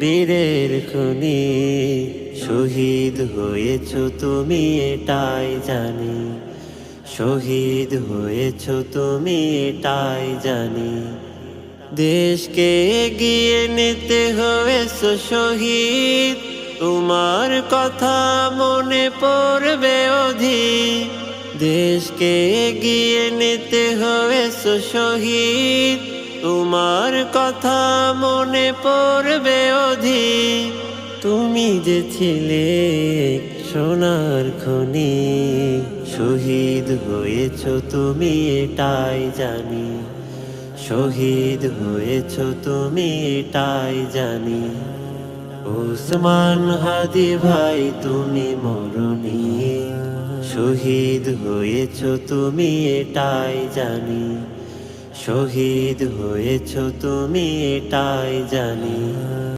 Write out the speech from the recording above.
বীরের খুনি শহীদ হয়েছ তুমি এটাই জানি, শহীদ হয়েছ তুমি এটাই জানি। দেশকে এগিয়ে নিতে হয়েছ শহীদ, তোমার কথা মনে পড়বে অধিক। দেশকে এগিয়ে নিতে হয়েছ শহীদ, তোমার কথা মনে পড়বে অধিক। তুমি যে ছিলে সোনার খনি, শহীদ হয়েছ তুমি এটাই জানি, শহীদ হয়েছ তুমি এটাই জানি। ওসমান হাদি ভাই তুমি মরণি, শহীদ হয়েছ তুমি এটাই জানি, শহীদ হয়েছ তুমি এটাই জানি।